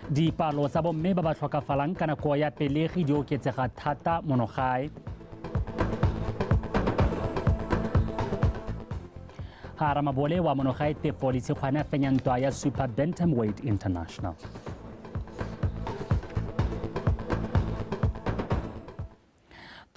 Dipalo tsa bomme ba ba tlhokafalang ka nako ya pelegi di oketsega thata mono gae. Mabole wa mono gae tefo le tshekgwana fenya ntwa ya Super Bantamweight International.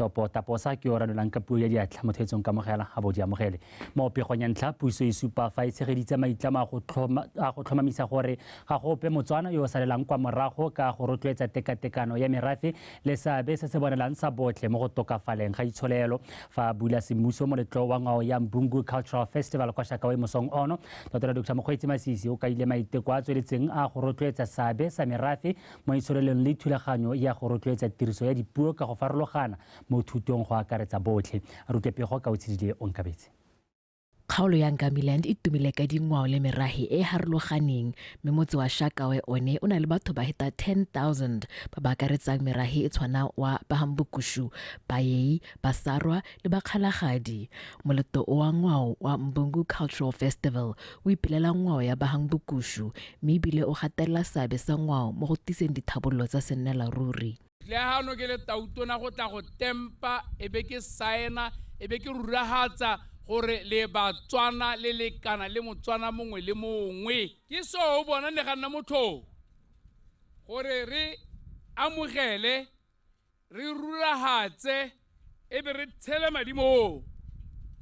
Topo taposa ke ora nolang ka puo ya diatla mothetsong ka mogela ga bodi amogele mo pegong ya ntlha puso e supa fa e tshegeditse maitlamo a go tlhomamisa gore ga gope Motswana yo o salelang kwa morago ka go rotloetsa tekatekano ya merafe le seabe se se bonelang sa botlhe mo go tokafaleng ga itsholelo fa bula semmuso moletlo wa ngwao ya Mbungu Cultural Festival kwa Shakawe mosong ono Dr. Dr. Mokgweetsi Masisi o kaile maiteko a tsweletseng a go rotloetsa seabe sa merafe mo itsholelong le thulaganyo ya go rotloetsa tiriso ya dipuo ka go farologana mo thutong go akaretsa botlhe rutepego ka utshidile onkabetse. Kgaolo ya Ngamiland e tumile ka dingwao le merahi e harologaneng mme motse wa Shakawe one o na le batho ba heta 10,000 ba ba akaretsang merahi e tshwana wa Bahambukushu, Bayei, Basarwa le Bakgalagadi. Moletlo wa ngwao wa Mbungu Cultural Festival o ipelela ngwao ya Bahambukushu mme ebile o gatelela seabe sa ngwao mo go tiseng dithabololo tsa sennelaruri. Le hano ke le tautona go tla go tempa ebe ke saena ebe ke rurahatsa gore le Batswana le lekana le Motswana mongwe le mongwe ke so o bona ne ganna motho gore re amogele re rurahatse ebe re tshele madimo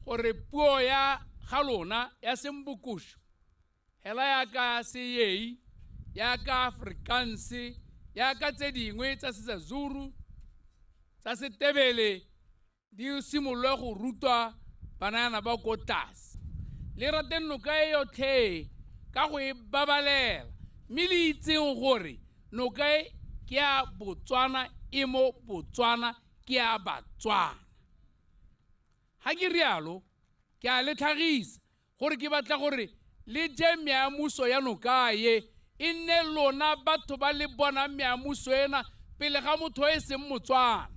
gore puo ya galona ya Sembukushu hela ya ka seyei ya ka Afrikaans ya ka tse dingwe tsa SeZulu tsa Setebele di simolole go rutwa banana ba ko tlase le rateng noka e yotlhe ka go e babalela mme le itseng gore noka e ke ya Botswana e mo Botswana ke ya Batswana. Ha ke rialo ke a le tlhagisa gore ke batla gore le je meamuso ya noka ye inne lona batho ba le bona meamuso ena pele ga motho e seng Motswana.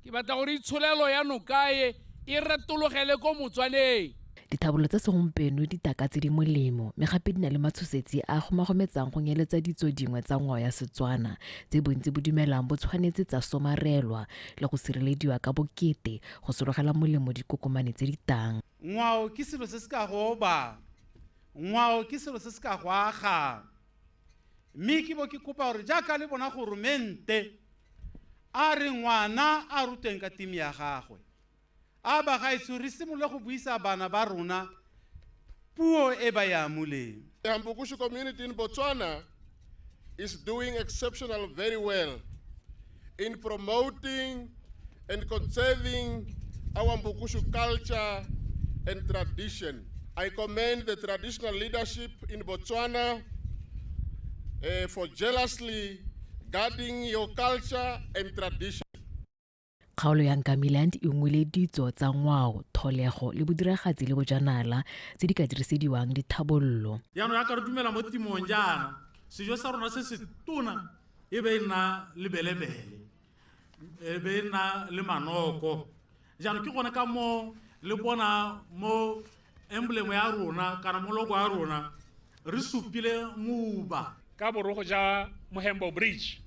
Ke batla gore itsholelo ya nokae e retologele ko Motswaneng. Dithabololo tsa segompieno di takatse di molemo mme gape di na le matshosetsi a gomagometsang go nyeletsa ditso dingwe tsa ngwao ya Setswana tse bontsi bo dumelang bo tshwanetse tsa somarelwa le go sirelediwa ka bokete go sologela molemo dikokomane tse di tang. Ngwao ke selo se se ka goba ngwao ke selo se se ka go aga mme ke bo ke kopa gore jaaka le bona goromente a re ngwana a ruteng ka timi ya gagwe a ba gaetso re simolole go buisa bana ba rona puo e ba ya amoleng. The Hambukushu community in Botswana is doing exceptional very well in promoting and conserving our Hambukushu culture and tradition. I commend the traditional leadership in Botswana for jealously guarding your culture and tradition. Kgaolo ya Ngamiland e ngwele ditso tsa ngwao, tholego le bodiragatsi le bojanala tse di ka dirisediwang dithabololo. Yaanong ya ka re dumela mo timong jaana sejo sa rona se se tona e be nna le belebele e be nna le manoko jaanong ke gone ka mo le bona mo emblem ya rona kana mo logo ya rona re supile muba ka borogo ja Mohembo Bridge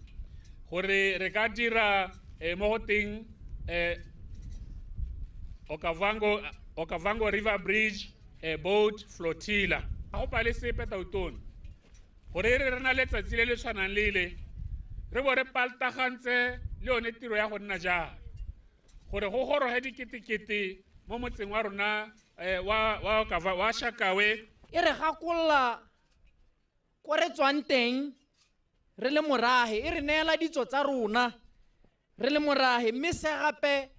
gore re ka dira mo hoteng Okavango River Bridge boat flotilla a go pale sepe tautone gore re rena letsatsi le le tshwanang le ile re bo re paltagantse le one tiro ya go nna jang gore go goroge diketekete mo motseng wa rona wa Shakawe e re gakolla ko re tswang teng re le morahe e re neela ditso tsa rona re le morahe mme se gape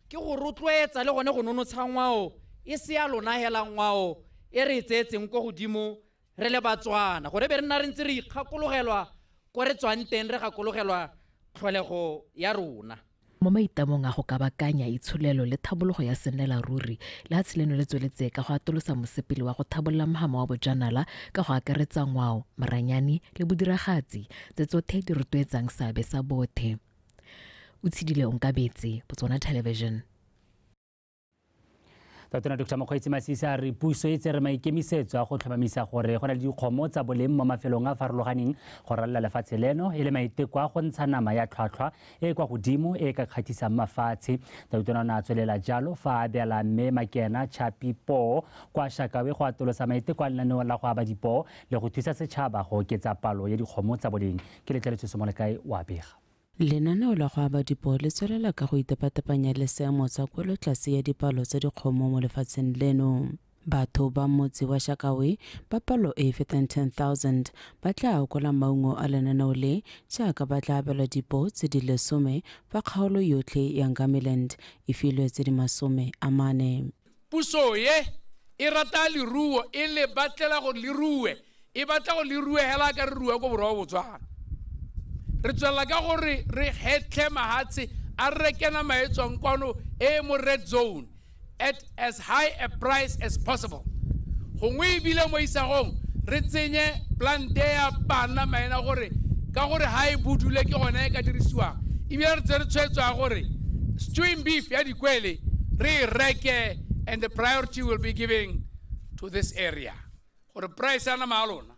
ke go rotloetsa le gone go nonotsha ngwao e se ya lona hela ngwao e re tsetseng go godimo re le Batswana gore be re nna re ntse re ikgakologelwa ko re tswang teng re gakologelwa tlholego ya rona. Mo maitamong a go ka bakanya itsholelo le thabologo ya sennelaruri le a tsheleno le tsweletse ka go atolosa mosepele wa go thabolola mohama wa bojanala ka go akaretsa ngwao, maranyane le bodiragatsi tse tsotlhe di rotloetsang seabe sa bothe. Utshidile Onkabetse, Botswana Television. Tona Dr. Mokgweetsi Masisi a re puso e tsere maikemisetso a go tlhomamisa gore go na le dikgomo tsa boleng mo mafelong a farologaneng go ralala lefatshe leno e le maiteko a go ntsha nama ya tlhwatlhwa e kwa godimo e ka kgatlhisang mafatshe. Tona o ne a tswelela jalo fa a beela mme Makena Chapi poo kwa Shakawe go atolosa maiteko a lenaneo la go aba dipoo le go thusa setšhaba go oketsa palo ya dikgomo tsa boleng. Ke letleletswe mo lekae wa bega. Lenaneo la go aba dipoo le tswelela ka go itepatepanya le seemo sa kwelotlase ya dipalo tsa dikgomo mo lefatsheng leno. Batho ba motse wa Shakawe ba palo e fetang 10,000 ba tla akola maungo a lenaneo le jaaka ba tla abelwa dipoo tse di 10 fa kgaolo yotlhe ya Ngamiland e filwe tse di 40. Puso ye e rata leruo e le batlela go leruwe e batla go leruwe hela ka leruwe go borwa Botswana. Re tswela ka gore re hetle mahatse a rekena maetsong kwano e mo red zone at as high a price as possible. Gongwe bile mo isagong re tsenye plante ya bana maena gore ka gore ha e budule ke gona e ka dirisiwa. Ebile re tsere tshwetso gore stewing beef ya dikwele re reke and the priority will be given to this area. Gore price ana malona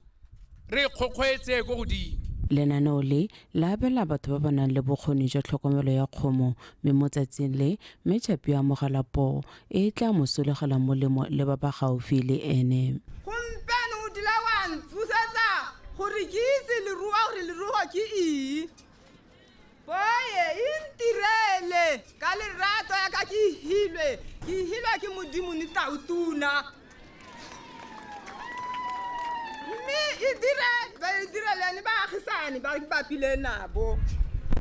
re khokgwetse go godimo. Lenaneo le la abela batho ba ba nang le bokgoni jwa tlhokomelo ya kgomo mme mo tsatsing le mme Chapi a amogela poo e tla mo solegela molemo le ba ba gaufi le ene. Gompieno o dila wa nthusetsa gore ke itse leruo gore leruo ke eng. Boye e ntirele ka lerato ya ka ke hilwe ke modimo ni tautuna. Idirele ni baagisani ba bapile nabo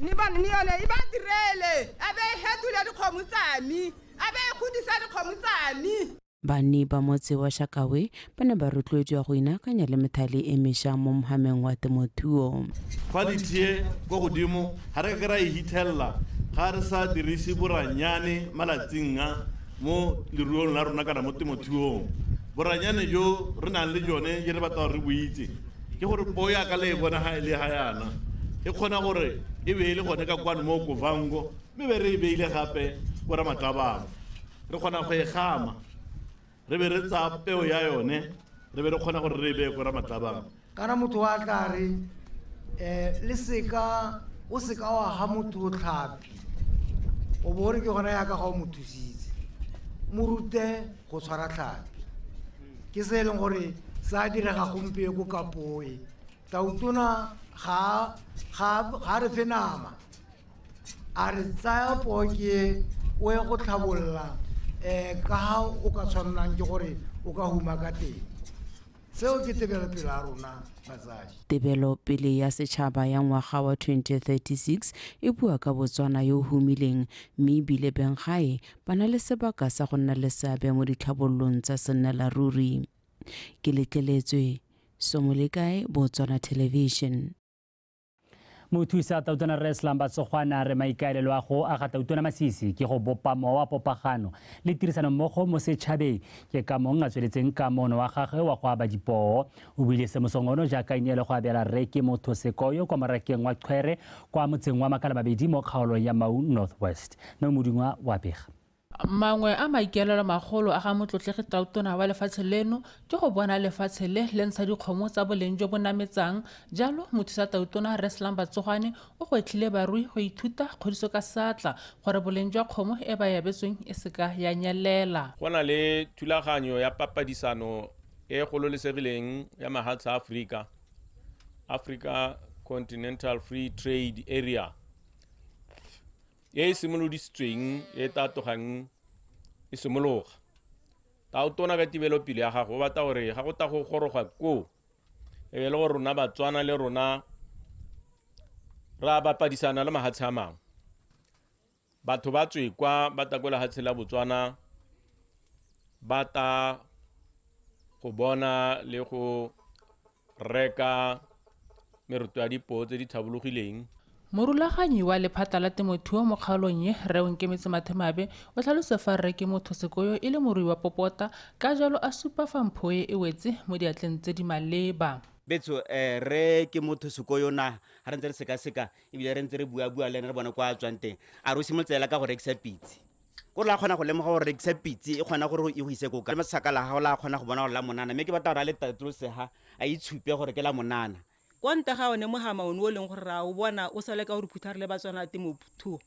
ni yone e ba direle abe hetula dikgomo tsami abe khudisa dikgomo tsami. Bani ba motse wa Shakawe ba ne ba rotloetswa go inakanya le methale e mesha mo mohameng wa temothuo. Quality e go godimo ha re ka ra e hitella ga re sa dirisi boranyane malatsing a mo leruong la rona kana mo temothuong. Boranyane jo re nang le jone je re batla re buitse ke gore boya ka le bona ha ile ha yana e khona gore e be ile gone ka kwana mo go vango me be re be ile gape go ra matlaba re khona go e gama re be re tsa peo ya yone re be re khona gore re be go ra matlaba kana motho wa tlare le seka o seka wa ha motho tlhapi o bore ke gona ya ka ga o mothusitse morute go tshwara tlhapi ke se leng gore sa direga gompieno ka poe tautona ga re fe nama a re tsaya poke o ye go tlhabolla ka ha o ka tshwannang ke gore o ka huma ka teng seo ke tebelo pele a rona batsadi. Tebelo pele ya setšhaba ya ngwaga wa 2036 e bua ka Botswana yo humileng mme ebile benggae ba na le sebaka sa go nna le seabe mo ditlhabollong tsa sennalaruri. Ke letleletswe Somolekae Botswana Television. Mothusa Tautona Reslam Botswana re maikaelelo a go aga Tautona Masisi ke go bopa mowa popagano le tirisano mmogo mo setšhabeng ke ka mong a tsweletseng ka mono wa gagwe wa go aba dipoo o buile se mosongono jaaka ineele go abela reke motho sekoyo kwa morakeng wa Qwere kwa motseng wa Makalababedi mo kgaolong ya Mau Northwest no modingwa wa bega. Mangwe a maikaelelo magolo a ga motlotlegi Tautona wa lefatshe leno ke go bona lefatshe le ntsha dikgomo tsa boleng jo bo nametsang jalo mothusa Tautona Reslam Botswana o go etlile barui go ithuta kgodiso ka satla gore boleng jwa kgomo e ba yabetsweng e seka ya nyelela. Go na le thulaganyo ya papadisano e gololesegileng ya mahatsha Africa Continental Free Trade Area e simolodisitsweng e tatogang e simologa. Tautona ka tibelo pele ya gago ba ta gore ga go ta go goroga ko e be le gore rona Batswana le rona ra bapadisana le mahatshe a mangwe batho ba tswe kwa ba ta go lehatshe la Botswana ba ta go bona le go reka meruto ya dipoo tse di tlhabologileng. Morulaganyi wa lephata la temothuo mo kgaolong ye Nkemetse Mathemabe o tlhalose fa reke motho sekoyo e le morui wa popota ka jalo a supa fa mpho e wetse mo diatleng tse di maleba. Betso re ke motho sekoyo na ha re ntse re seka ebile re ntse re bua le re bona kwa tswang teng a re simolotsela ka go rekisa pitse ko la kgona go lemoga gore rekisa pitse e kgona gore e go ise ko ka le masaka la gago la kgona go bona gore la monana mme ke batla gore a le tatlosega a itshupe gore ke la monana kwa ntle ga one mogama one o leng gore ra o bona o sale ka gore phuthare le Batswana temothuo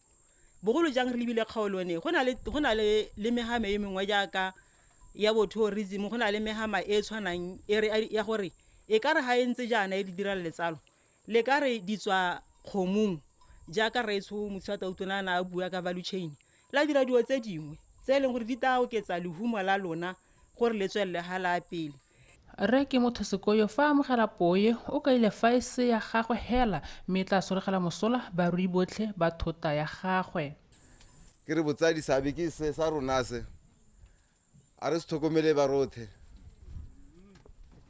bogolo jang re lebile kgaolone go na le megama e mengwe jaaka ya bo-tourism go na le megama e tshwanang ya gore e ka re ga e ntse jaana e di dira letsalo le ka re di tswa kgomong jaaka Raetsho Mothusa Tautona a bua ka value chain la dira dio tse dingwe tse e leng gore di ta oketsa lehumo la lona gore le tswelle ga la pele re ke motho sekoyo fa amogela poe o ka ile fa ese ya gagwe hela mme tla soregela mosola ba rui botlhe ba thota ya gagwe ke re botsadi sabe ke se sa rona se a re se tlhokomele ba rothe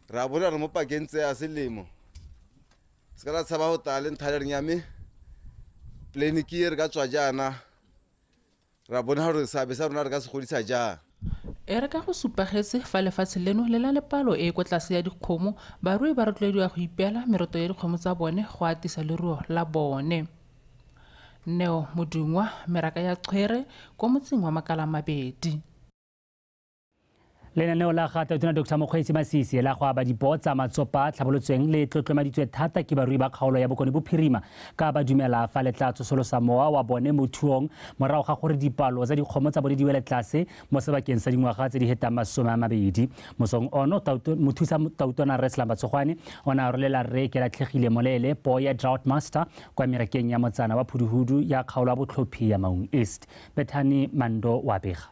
ra bona re mo pakeng tse a selemo se ka la tshaba go tale nthalereng ya me plane ke re ka tswa jaana ra bona gore sabe sa rona re ka se godisa jang e re ka go supagetse fa lefatshe leno le la lepalo e kwa tlase ya dikgomo barui ba rotloediwa go ipeela meroto ya dikgomo tsa bone go atisa leruo la bone Neo Modungwa meraka ya Tshwere kwa motseng wa Makala Mabedi Lenaneo la ga Tautona Dr. Mokgweetsi Masisi la go aba dipoo tsa matsopa tlhabolotsweng le tlotlomaditswe thata ke barui ba kgaolo ya Bokone Bophirima ka ba dumela fa le tla tsosolosa mowa wa bone mo thuong morago ga gore dipalo tsa dikgomo tsa bone di wele tlase mo sebakeng sa dingwaga tse di hetang 20. Mosong ono mothusa Tautona Reslam Batsogwane ona rolela re ke latlhegile molele poo ya Drought Master kwa merakeng ya motsana wa Phuduhudu ya kgaolo ya botlhophi ya Maun East. Bethany Mando wa bega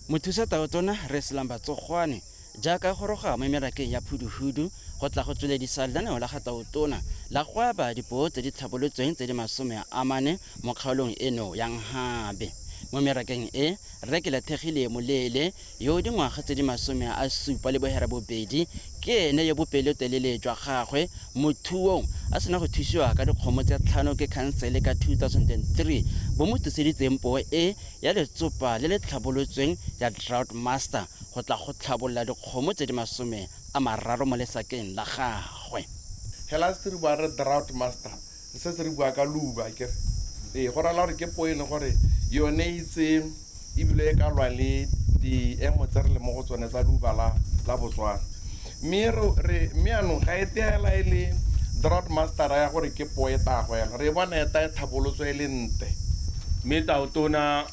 Mothusa Tautona Reslam Batsogwane jaaka goroga mo merakeng ya Phuduhudu go tla go tsweledisa lenaneo la ga Tautona la go aba dipoo tse di tlhabolotsweng tse di 40 mo kgaolong eno yang habe mo merakeng e re ke latlhegile molele yo dingwaga tse di 70 le bohera bobedi ke ene yo bopelotelele jwa gagwe mothuong a sena go thusiwa ka dikgomo tsa 5 ke khansele ka 2003 bo mo tseditseng poo e ya letsopa le le tlhabolotsweng ya Drought Master go tla go tlhabolla dikgomo tse di 30 mo lesakeng la gagwe hela se re bua re Drought Master se se re bua ka luba ke go rala gore ke poo e le gore yone itse ibile ka lwa le di emo tse re le mo go tsone tsa luba la Botswana mme anong ga e teela e le Drought Master ya gore ke poo e tagwela re bona eta e tlhabolotswe e le nte mme Tautona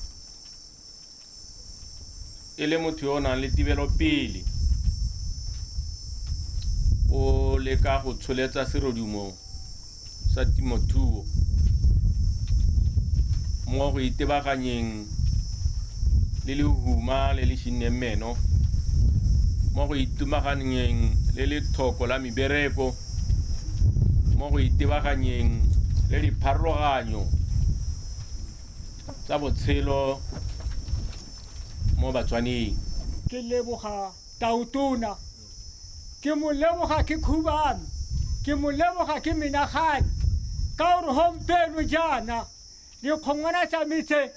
e le motho yo o nang le tibelo pele o leka go tsholetsa serodumo sa temothuo mo go itebaganyeng le lehuma le le shinneng meno mo go itumaganyeng le lethoko la mebereko mo go itebaganyeng le dipharologanyo tsa botshelo mo Batswaneng ke leboga Tautona ke mo leboga ke khubane ke mo leboga ke menagane ka gore hompelo jana dikgongwana tsa mitse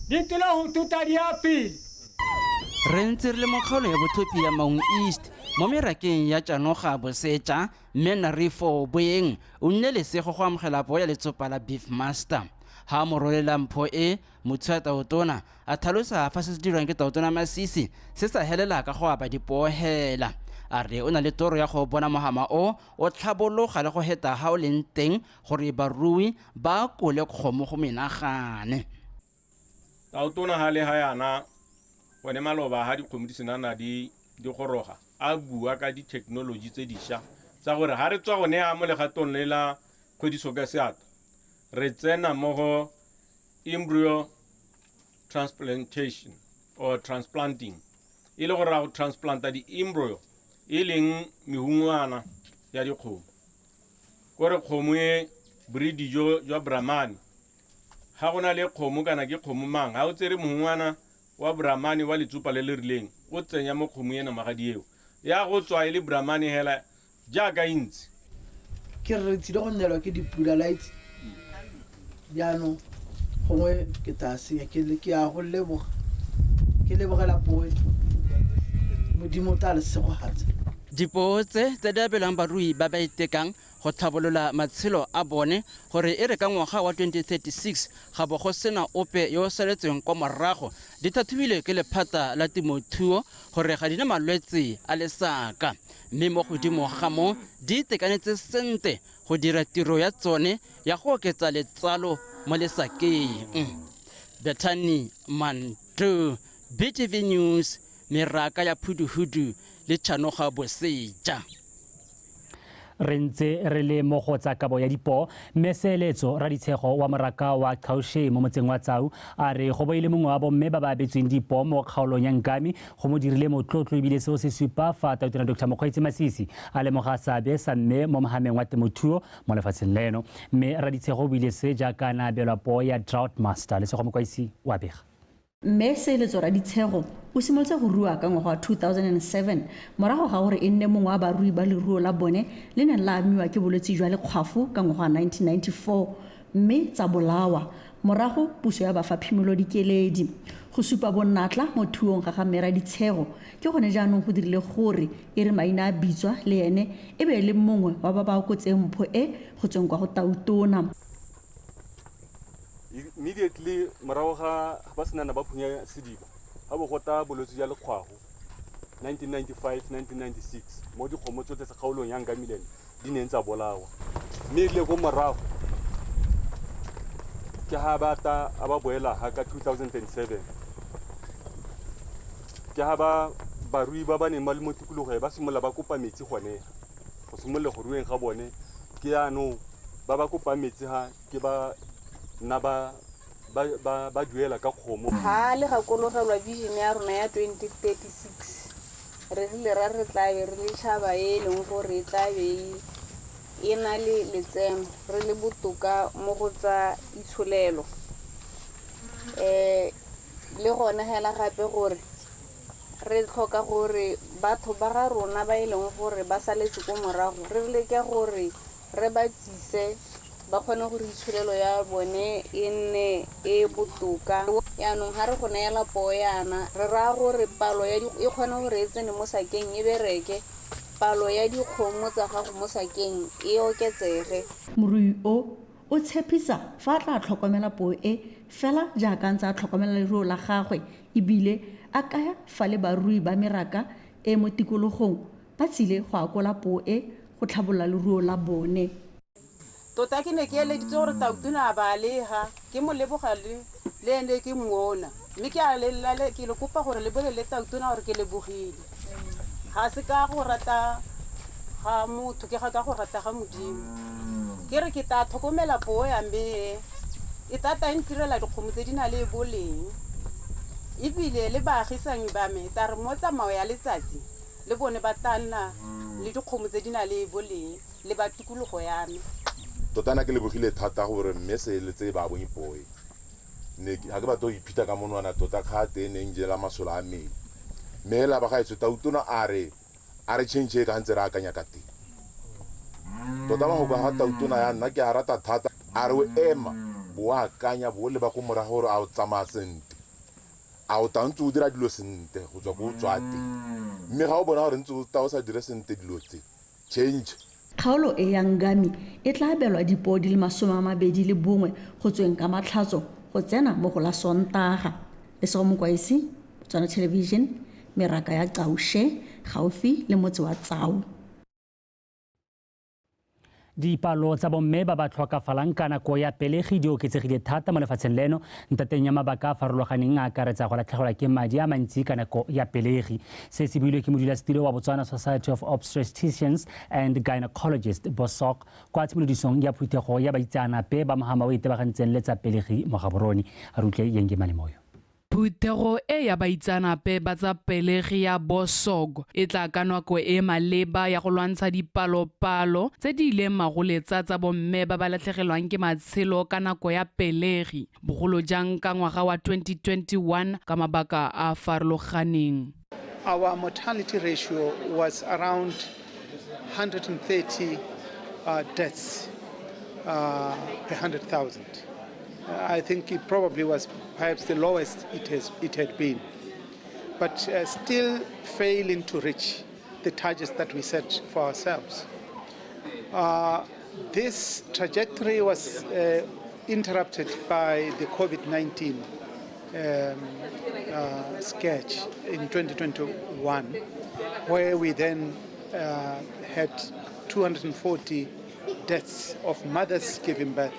di tula go tuta diapile re ntse re le mo kgaolo ya botlhophi ya Maun East mo merakeng ya Janoga Bosetša mme Narifo Boeng o nne lesego go amogela poo ya letsopa la Beef Master ha mo rolela mpho e Mothusa Tautona a tlhalosa fa se dirwang ke Tautona Masisi se sa helela ka go aba dipoo hela a re o na le toro ya go bona mohama o tlhabologa le go heta ha o leng teng gore barui ba kole kgomo go menagane Tautona ha le ha yana bone maloba ha dikgomo di senana di goroga a bua ka di-technology tse dišwa tsa gore ha re tswa go nea mo legatong le la kgwediso ka seatla re tsena mo go embryo transplantation or transplanting e le gore ra go transplanta di-embryo e leng mehungwana ya dikgomo kore kgomo e breedi jwa Brahmane ha go na le kgomo kana ke kgomo mang ha o tsere mohungwana wa Brahmane wa letsopa le le rileng o tsenya mo kgomo ena magadi eo ya go tswa le Brahmane hela jaaka intsi ke re tsile go nelwa ke dipula lights jaanong gongwe ke tase ke ya go lebogela poo modimo tla le segogatse dipoo tse di abelwang barui ba ba itekang go tlhabolola matshelo a bone gore e re ka ngwaga wa 2036 ga bo go sena ope yo o saletsweng kwa morago di thathubile ke lephata la temothuo gore ga di na malwetse a lesaka mme mo godimo ga mo di itekanetse sentle go dira tiro ya tsone ya go oketsa letsalo mo lesakeng. Bethany Mantu, BTV News, Meraka ya Phuduhudu le Tshanoga Boseja. Re ntse re le mo go tsa kabo ya dipoo mme Seeletso Raditshego wa moraka wa Kaushe mo motseng wa Tsau a re go boile mongwe wa bomme ba ba abetsweng dipoo mo kgaolong ya Nkami go mo dirile motlotlo ebile seo se supa fa Tautona Dr. Mokgweetsi Masisi a lemoga seabe sa mme mo mogameng wa temothuo mo lefatsheng leno mme Raditshego o buile se jaaka na abelwa poo ya Drought Master le Sego Mokwaisi wa bega. Mme Seeletso Raditshego o simolotse go rua ka ngwaga wa 2007 morago ga gore e nne mongwe wa barui ba leruo la bone le neng la amiwa ke bolwetse jwa lekgwafo ka ngwaga wa 1994 mme tsa bolawa morago puso ya bafa phimolo dikeledi go supa bonnatla mo thuong ga mme Raditshego ke gone jaanong go dirile gore e re maina a bitswa le ene e be le mongwe wa ba ba kotseng mpho e go tsweng kwa go Tautona. Immediately morago ga ba senana ba phunya sediba ga bo gota bolwetse jwa lekgwago 1995-1996 mo dikgomo tsotlhe sa kgaolong ya Nkami di neng tsa bolawa mme le go morago ke ha bata a ba boela ha ka 2007 ke ha ba barui ba ba neng ba le mo tikologo ba simolla ba kopa metsi gone go simolla go rueng ga bone ke ano ba kopa metsi ha ke ba na ba duela ka kgomo ha le gakologelwa vision ya rona ya 2036 re rile ra re tla be re le tšhaba e leng gore e tla be e na le letseno re le botoka mo go tsa itsholelo le gone hela gape gore re tlhoka gore batho ba ga rona ba e leng gore ba saletse ko morago re leke gore re ba tsise ba kgone gore itsholelo ya bone e nne e botoka yaanong ga re go neela poo yana re raya gore palo ya e kgone gore e tsene mo sakeng e bereke palo ya dikgomo tsa gago mo sakeng e oketsege. Morui o tshepisa fa a tla tlhokomela poo e fela jaaka ntse a tlhokomela leruo la gagwe ebile a kaya fa le barui ba meraka e mo tikologong ba tsile go akola poo e go tlhabolola leruo la bone. Tota ke ne ke eleditse gore Tautona a balega ke mo leboga le ene ke mmona mme ke a ke le kopa gore le bolele Tautona gore ke lebogile ga se ka go rata ga motho ke ga ka go rata ga Modimo ke re ke tla tlhokomela poo ya mme e tata e ntirela dikgomo tse di na le boleng ebile le baagisanyi ba me ta re mo tsamao ya letsatsi le bone ba tla nna le dikgomo tse di na le boleng le ba tikologo ya me. Tota na ke lebogile thata gore mme Seeletse ba bone poo ne ga ke batla go iphita ka monwana tota kgate ne njela masola a mmele mme la ba gaetso Tautona a re change ka ntse re akanya ka teng tota ba go ga Tautona ya nna ke a rata thata a re o ema bo akanya bo le ba go morago gore a o tsamaya sente a o tantse o dira dilo sente go tswa go tswa teng mme ga o bona gore ntse o ta o sa dire sente dilo tse change. Kgaolo e ya Nkami e tla abelwa dipoo di le 21 go tsweng ka Matlhatso go tsena mo go la Sontaga. Le Sego Mokwaisi, Botswana Television, Meraka ya Kaushe gaufi le motse wa Tsau. Dipalo tsa bomme ba ba tlhokafalang ka nako ya pelegi di oketsegile thata mo lefatsheng leno ntateng ya mabaka a farologaneng a akaretsa go latlhegelwa ke madi a mantsi ka nako ya pelegi se se builwe ke modulasetilo wa Botswana Society of Obstetricians and Gynecologists BOSUPA kwa tshimolodisong ya phuthego ya baitsanape ba mogama o itebagantseng le tsa pelegi mo Gaborone a re utlwe Yenge Malimoyo. Phuthego e ya baitsanape ba tsa pelegi ya BOSUPA e tla ka nako e maleba ya go lwantsha dipalopalo tse di ileng magoletsa tsa bomme ba ba latlhegelwang ke matshelo ka nako ya pelegi bogolo jang ka ngwaga wa 2021 ka mabaka a farologaneng. Our mortality ratio was around 130 deaths per 100,000. I think it probably was perhaps the lowest it had been, but still failing to reach the targets that we set for ourselves. This trajectory was interrupted by the COVID-19 sketch in 2021, where we then had 240 deaths of mothers giving birth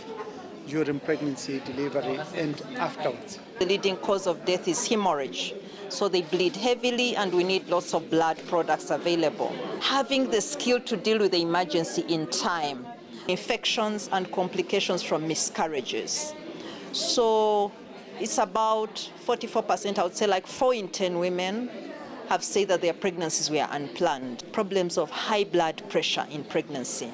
during pregnancy, delivery, and afterwards. The leading cause of death is hemorrhage. So they bleed heavily and we need lots of blood products available. Having the skill to deal with the emergency in time, infections and complications from miscarriages. So it's about 44%, I would say like 4 in 10 women have said that their pregnancies were unplanned. Problems of high blood pressure in pregnancy.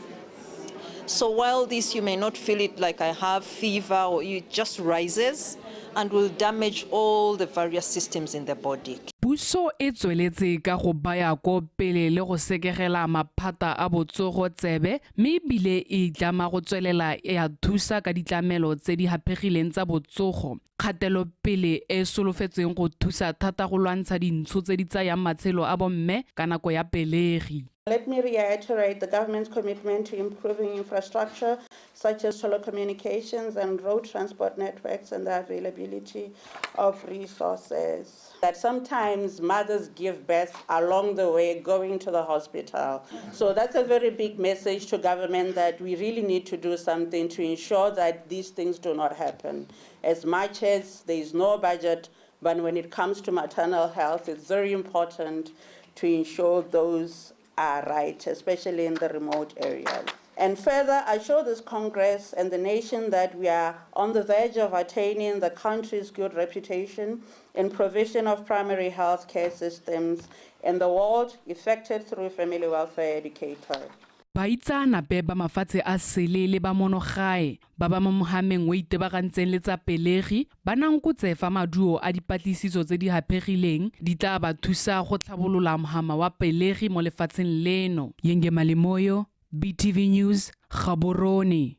So while this, you may not feel it like I have fever or it just rises and will damage all the various systems in the body. Puso e tsweletse ka go baya ko pele le go sekegela maphata a botsogo tsebe mme ebile e tlama go tswelela ya thusa ka ditlamelo tse di hapegileng tsa botsogo. Kgatelo pele e solofetsweng go thusa thata go lwantsha dintsho tse di tsayang matshelo a bomme ka nako ya pelegi. Let me reiterate the government's commitment to improving infrastructure such as telecommunications and road transport networks and the availability of resources. That sometimes mothers give birth along the way going to the hospital. So that's a very big message to government that we really need to do something to ensure that these things do not happen. As much as there is no budget, but when it comes to maternal health, it's very important to ensure those are right, especially in the remote areas. And further, I show this Congress and the nation that we are on the verge of attaining the country's good reputation in provision of primary health care systems in the world, effected through family welfare educators. Baitsanape ba mafatshe a sele le ba monogae ba ba mo mohameng o itebagantseng le tsa pelegi ba nankotse fa maduo a dipatlisiso tse di hapegileng di tla ba thusa go tlhabolola mohama wa pelegi mo lefatsheng leno. Yenge Malimoyo, BTV News, Gaborone.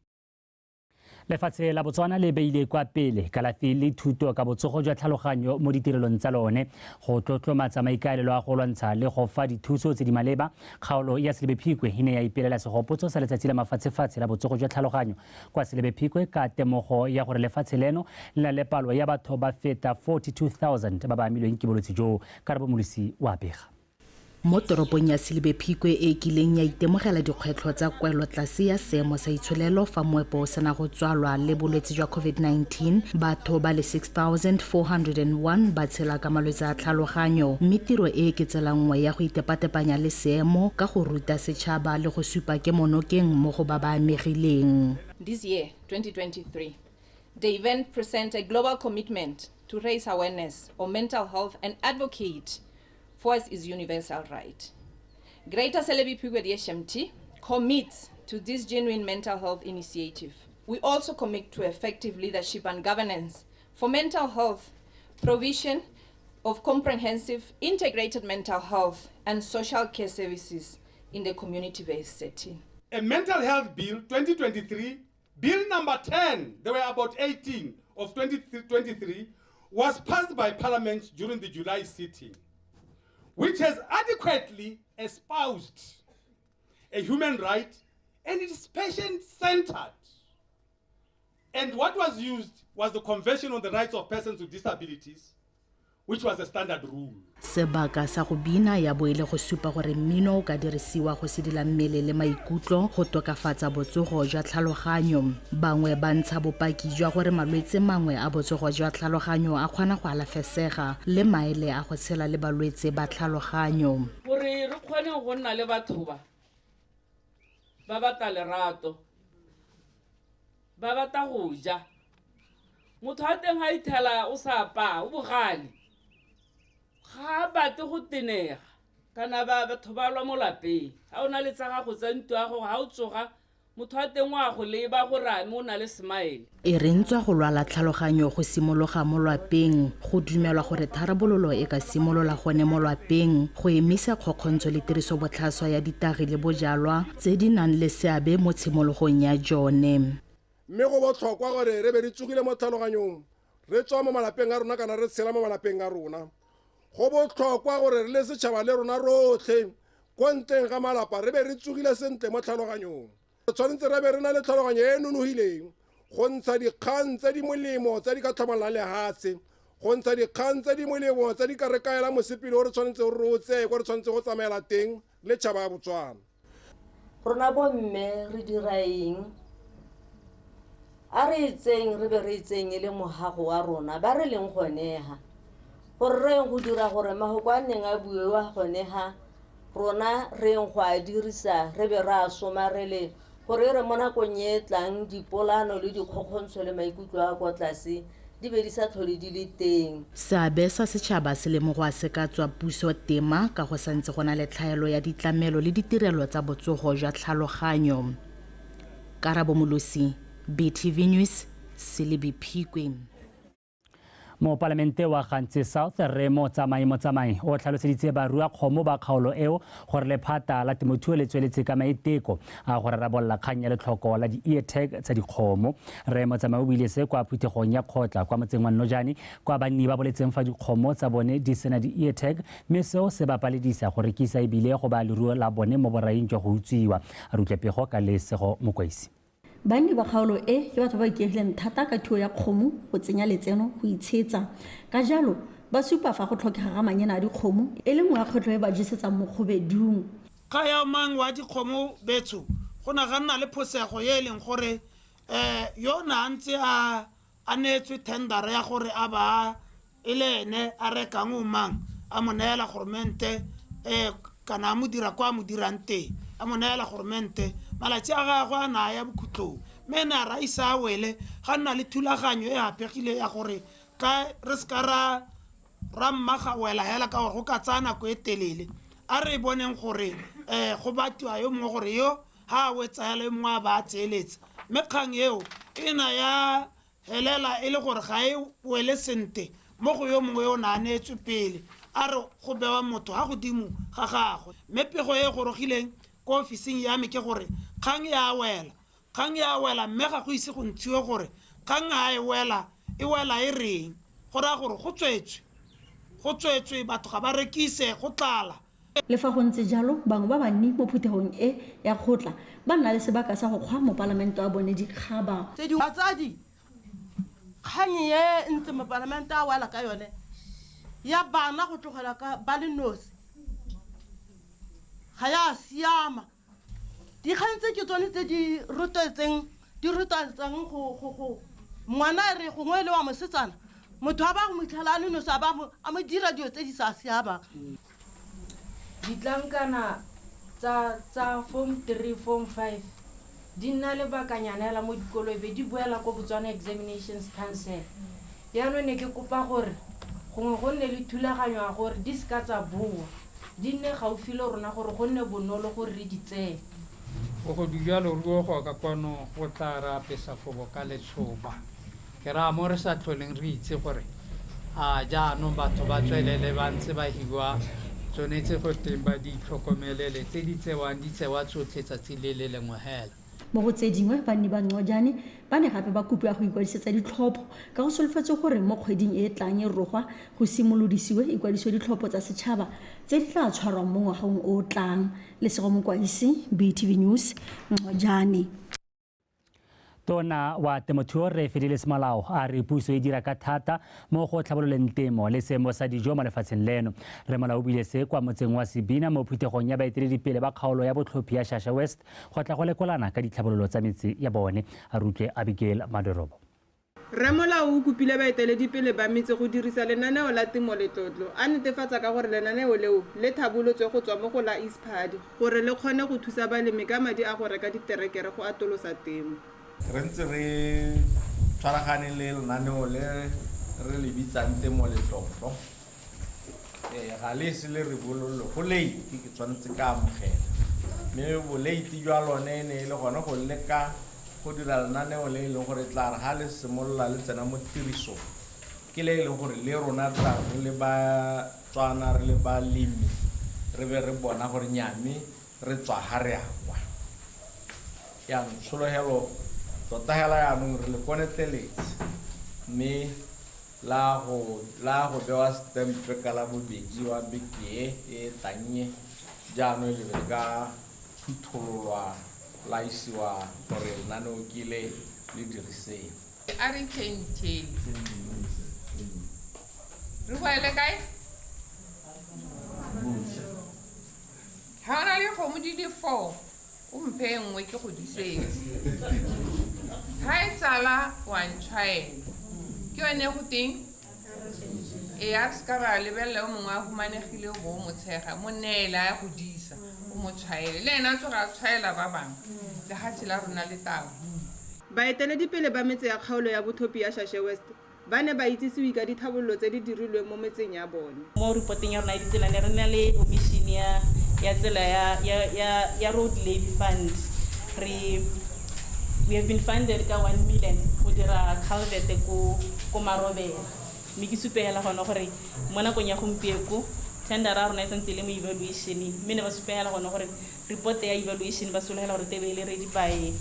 Lefatshe la Botswana le beile kwa pele kalafi le thuto ka botsogo jwa tlhaloganyo mo ditirelong tsa lone go tlotlomatsa maikaelelo a go lwantsha le go fa dithuso tse di maleba. Kgaolo ya Selebephikwe e ne ya ipelela segopotso sa letsatsi la mafatshefatshe la botsogo jwa tlhaloganyo kwa Selebephikwe ka temogo ya gore lefatshe leno le na le palo ya batho ba feta 42,000 ba ba amilweng ke bolwetse jo. Karabo Molisi wa Bega. Mo toropong ya Selebephikwe e kileng ya itemogela dikgwetlho tsa kwelotlase ya seemo sa itsholelo fa moepo o sena go tswalwa le bolwetse jwa COVID-19, batho ba le 6,401 ba tshela ka malwetse a tlhaloganyo mme tiro e ke tselanngwe ya go itepatepanya le seemo ka go ruta setšhaba le go supa ke monokeng mo go ba ba amegileng. This year, 2023, the event presents a global commitment to raise awareness on mental health and advocate Voice is universal right. Greater Selebephikwe DSMT commits to this genuine mental health initiative. We also commit to effective leadership and governance for mental health, provision of comprehensive integrated mental health and social care services in the community-based setting. A mental health bill 2023, bill number 10, there were about 18 of 2023, was passed by Parliament during the July sitting, which has adequately espoused a human right and it is patient-centered. And what was used was the Convention on the Rights of Persons with Disabilities, which was a standard rule. Sebaka sa go bina ya boele go supa gore mmino o ka dirisiwa go sedila mmele le maikutlo go tokafatsa botsogo jwa tlhaloganyo. Bangwe ba ntsha bopaki jwa gore malwetse mangwe a botsogo jwa tlhaloganyo a kgona go alafesega le maele a go tshela le balwetse ba tlhaloganyo. Gore re kgone go nna le batho ba batla lerato, ba batla go ja. Motho a teng a ithela o sa pa o bogale. Ga bate go tenega kana ba batho ba lwa mo lapeng ha ona le tsaga go tsantwa go ha o tsoga motho a teng wa go leba go ra mo na le smile. E rentswa go lwala tlhaloganyo go simologa mo lwapeng go dumelwa gore tharabololo e ka simolola gone mo lwapeng go emisa kgokgontsho le tiriso botlhaswa ya ditagi le bojalwa tse di nang le seabe mo tshimologong ya jone. Mme go botlhokwa gore re be re tsogile mo tlhaloganyong re tswa mo malapeng a rona kana re tshela mo malapeng a rona. Go botlhokwa gore re le setšhaba le rona rotlhe kwa nteng ga malapa re be re tsogile sentle mo tlhaloganyong. Re tshwanetse re be re na le tlhaloganyo e e nonogileng go ntsha dikgang tse di molemo tse di ka tlhamallang lehatshe, go ntsha dikgang tse di molemo tse di ka re kaela mosepele o re tshwanetse re o tseye ko re tshwanetse go tsamaela teng le tšhaba ya Botswana. Rona bomme re dira eng? A re itseng re be re itseng le mohago wa rona ba re leng goneha gore re go dira gore mahoko a neng a buewa goneha rona re go a dirisa re be re a somarele gore re mo nakong e tlang dipolano le dikgokgontsho le maikutlo a kwa tlase di be di sa tlhole di le teng. Seabe sa setšhaba se lemogo a se ka tswa puso tema ka go santse go na le tlhaelo ya ditlamelo le ditirelo tsa botsogo jwa tlhaloganyo. Karabo Molosi, BTV News, Selebi Phikwe. Mo palamente wa Gantse South Remo Tsamai o tlhaloseditse barua kgomo ba kgaolo eo gore lephata la temothuo le tsweletse ka maiteko a go rarabolla kgang ya letlhoko la di-ear-tag tsa dikgomo. Remo Tsamai o buile se kwa phuthegong ya kgotla kwa motseng wa Nnojane kwa banni ba boletseng fa dikgomo tsa bone di sena di-ear-tag, mme seo se ba paledisa go rekisa ebile go ba leruo la bone mo boraing jwa go utswiwa. A rutlwe pego ka Lesego Mokwaisi. Banni ba kgaolo e ke batho ba iketleng thata ka thuo ya kgomo go tsenya letseno go itshetsa. Ka jalo ba supa fa go tlhokega ga manyena a dikgomo e le nngwe ya kgwetlho e ba jesetsang mo kgobedung. Ka ya mang wa dikgomo betso go na ga nna le phosego ye leng gore yona ntse a neetswe tender ya gore a ba elene a rekang o mang a mo neela gormente kana mo dira kwa mo dirante a mo neela gormente malatsi a gagwe a naya bokhutlong mme na ra isa wele ga nna le thulaganyo e apegile ya gore ka re ska ra mmaga wela hela ka gore go ka tsaya nako e telele a re boneng gore go batiwa yo mongwe gore yo ha a wetsa hela yo mongwe a ba a tseeletsa mme kgang eo e na ya helela e le gore ga e wele sente mo go yo mongwe yo na a neetswe pele a re go bewa motho ga godimo ga gagwe mme pego e gorogileng ko ofising ya me ke gore kgang ya wela mme ga go ise go ntshiwe gore kgang ga e wela e reng go raya gore go tswetswe batho ga ba rekise go tlala. Le fa go ntse jalo bangwe ba banni mo phuthegong e ya kgotla ba nna le sebaka sa go kgwa mo palamente wa bone dikgaba. Batsadi kgang ye ntse mo palamente a wela ka yone ya bana go tlogela ka ba le nosi ga ya siama. Dikgang tse ke tsone tse di rutatseng go ngwana re gongwe le wa mosetsana motho a ba go motlhala le nosi a mo dira dio tse di sa siama. Ditlankana tsa form 3 form 5 di nna le bakanyanela mo dikolong be di boela ko Botswana Examinations Council. Yaanong ne ke kopa gore gongwe go nne le thulaganyo ya gore di ska tsa bua di nne gaufi le rona gore go nne bonolo gore re di tseye. Go dijalo ruo go ka kwano go tla ra pesa fobo ka letshoba ke ra mo re sa tlholeng re itse gore a jaanong batho ba tswelele ba ntse ba hiwa tsonetse go teng ba di tlhokomelele tse di tsewang di tsewa tsotlhe tsatsi le le lengwe hela. Mo go tse dingwe banni ba Nnojane ba ne gape ba kopiwa go ikwadisetsa ditlhopho ka go solofetse gore mo kgweding e tlang e rogwa go simolodisiwe ikwadiso ditlhopho tsa setšhaba tse di tla tshwarwang mo ngwageng o tlang. Lesego Mokwaisi, BTV News, Nnojane. Tona wa temothuo re Fedile Semolao a re puso e dira ka thata mo go tlhabololeng temo le seemo sa dijo mo lefatsheng leno. Re Molao o buile se kwa motseng wa Sebina mo phuthegong ya baeteledipele ba kgaolo ya botlhophi ya Shasha West go tla go lekolana ka ditlhabololo tsa metsi ya bone. A rutlwe Abigail Madorobo. Re Molao o kopile baeteledipele ba metse go dirisa lenaneo la temo le tlotlo a netefatsa ka gore lenaneo leo le thabolotswe go tswa mo go la Isphadi gore le kgone go thusa balemi ka madi a go reka diterekere go atolosa temo. Re ntse re tshwaragane le lenaneo le re le bitsang temo le tlotlo ga le se le re bololo go leiti ke tshwanetse ka amogela mme boleiti jwa lone ne le gone go leka go dira lenaneo le e leng gore tla re ga le simolola le tsena mo tirisong ke le e leng gore le rona tla re le ba Tswana re le balemi re be re bona gore nyame re tswa ha re akwa yaanong tshologelo tota hela yaanong re le koneteletse mme la go bewa stempe ka la bobedi wa beke e tanye jaanong le be ka phuthololwa la isiwa gore lenaneo ke le diriseng a re tšhentšheng re boele kae ga o na le kgomo di le 4 o mphe nngwe ke godisetse ga e tsala wa ntshwaela ke yone go teng e a se ka ba lebelela o mongwe a humanegile go mo tshega mo neela ya godisa o mo tshwaele le ena tsoga a tshwaela ba bangwe le ga tshela rona le tao baeteledipele ba metse ya kgaolo ya bothopi ya Shashe West ba ne ba itsisiwe ka dithabololo tse di dirilweng mo metseng ya bone. Mo reporting ya rona ditsela ne re na le omission ya tsela ya road levy fund. We have been funded ka 1 million go dira culvert ko Marobela. Mme ke supela gona gore mo nakong ya gompieko tender ra rona e santse le mo evaluation mme ne ba supela gona gore report ya evaluation ba solela gore tebe le ready by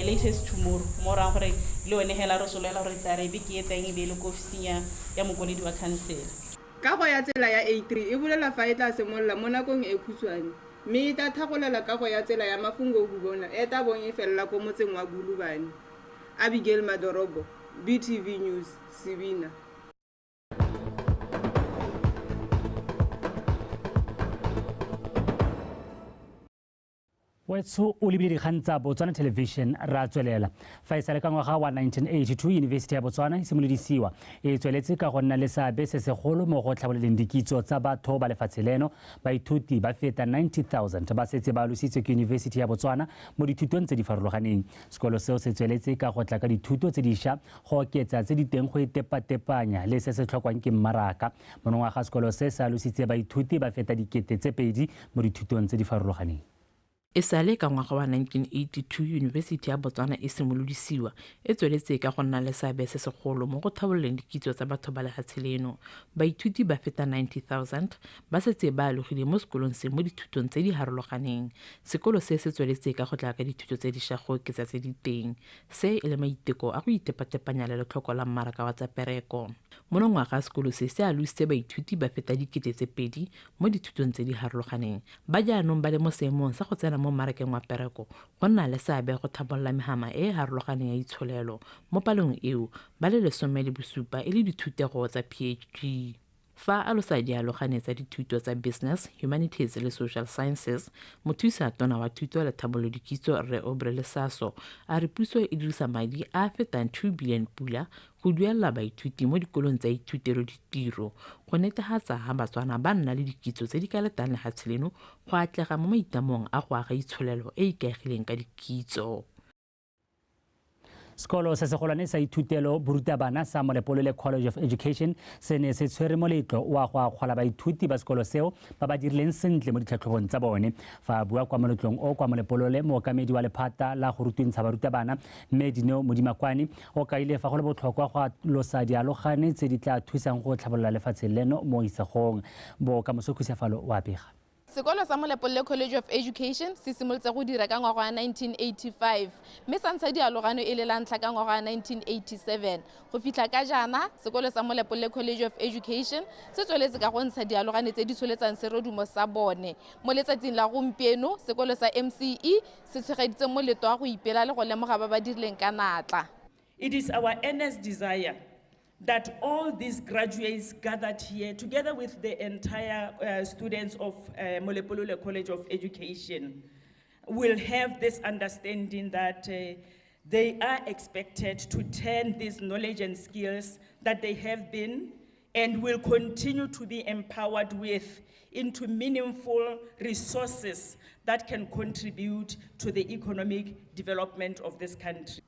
latest tomorrow mo ra gore le one hela re solela gore tsare be ke eteng be le ko ofising ya mokoledi wa council. Kago ya tsela ya A3 e bolela fa e tla semolla mo nakong e khutshwane mme e tla thagolela kago ya tsela ya mafungo go bona e tla bong e fella ko motseng wa Bulubane. Abigail Madorobo, BTV News, Sibina. Wetso o lebile dikgang tsa Botswana Television ra tswelela fa e sale ka ngwaga wa 1982 University ya Botswana e simolodisiwa e tsweletse ka go nna le seabe se segolo mo go tlhabololeng dikitso tsa batho ba lefatshe leno baithuti ba feta 90,000 ba setse ba lositswe ke University ya Botswana mo dithutong tse di farologaneng sekolo seo se tsweletse ka go tla ka dithuto tse dišwa go oketsa tse di teng go itepatepanya le se se tlhokwang ke mmaraka monongwaga sekolo se sa lositse baithuti ba feta 2,000 mo dithutong tse di farologaneng. E sale ka ngwaga wa 1982 University ya Botswana e simolodisiwa e tsweletse ka go nna le seabe se segolo mo go tlhabololeng dikitso tsa batho ba lefatshe leno baithuti ba feta 90,000 ba setse ba alogile mo sekolong se mo dithutong tse di harologaneng sekolo se se tsweletse ka go tla ka dithuto tse dišwa go oketsa tse di teng se e le maiteko a go itepatepanya le letlhoko la mmaraka wa tsa pereko monongwaga sekolo se se alositse baithuti ba feta 2,000 mo dithutong tse di harologaneng ba jaanong ba le mo seemong sa go tsena mo mmarakeng wa pereko go nna le seabe go thabolola megama e harologaneng ya itsholelo mo palong eo ba le 17 e le dithutego tsa PhD fa a losa dialogane tsa dithuto tsa business humanities le social sciences mothusa tona wa thuto le thabolodikitso Rre Obre Lesaso a re puso e dirisa madi a fetang 2 billion pula go duelela baithuti mo dikolong tsa ithutelo ditiro go netefatsa ga Batswana ba nna le dikitso tse di ka letang lefatshe leno go atlega mo maitamong a go aga itsholelo e ikaegileng ka dikitso. Sekolo se segolwane sa ithutelo borutabana sa Molepolole College of Education se ne se tshwere moletlo wa go akgola baithuti ba sekolo seo ba ba dirileng sentle mo ditlhatlhobong tsa bone fa bua kwa moletlong o kwa Molepolole mookamedi wa lephata la go rutuntsha barutabana mme Dineo Modimakwani o kaile fa go le botlhokwa go losa dialogane tse di tla thusang go tlhabolola lefatshe leno mo isagong bo ka mosokhusefalo wa pega. Sekolo sa Molepolole College of Education se simolotse go dira ka ngwaga wa 1985 mme sa ntsha dialogano e le lantlha ka ngwaga wa 1987 go fitlha ka jana sekolo sa Molepolole College of Education se tsweletse ka go ntsha dialogane tse di tsholetsang serodumo sa bone mo letsatsing la gompieno sekolo sa MCE se tshegeditse moletlo wa go ipela le go lemoga ba ba dirileng ka natla. It is our earnest desire that all these graduates gathered here, together with the entire students of Molepolole College of Education, will have this understanding that they are expected to turn this knowledge and skills that they have been and will continue to be empowered with into meaningful resources that can contribute to the economic development of this country.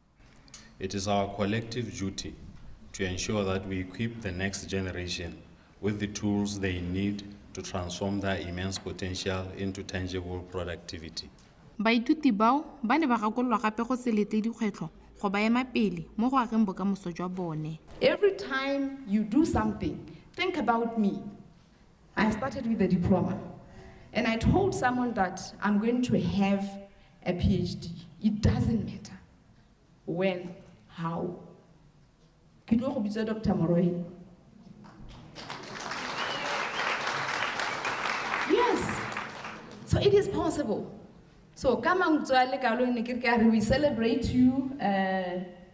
It is our collective duty to ensure that we equip the next generation with the tools they need to transform their immense potential into tangible productivity. Baithuti bao ba ne ba gakololwa gape go se lete dikgwetlho go ba ema pele mo go ageng bokamoso jwa bone. Every time you do something, think about me. I started with a diploma and I told someone that I'm going to have a PhD. It doesn't matter when, how. Dr. Moroy. Yes. So it is possible. So we celebrate you,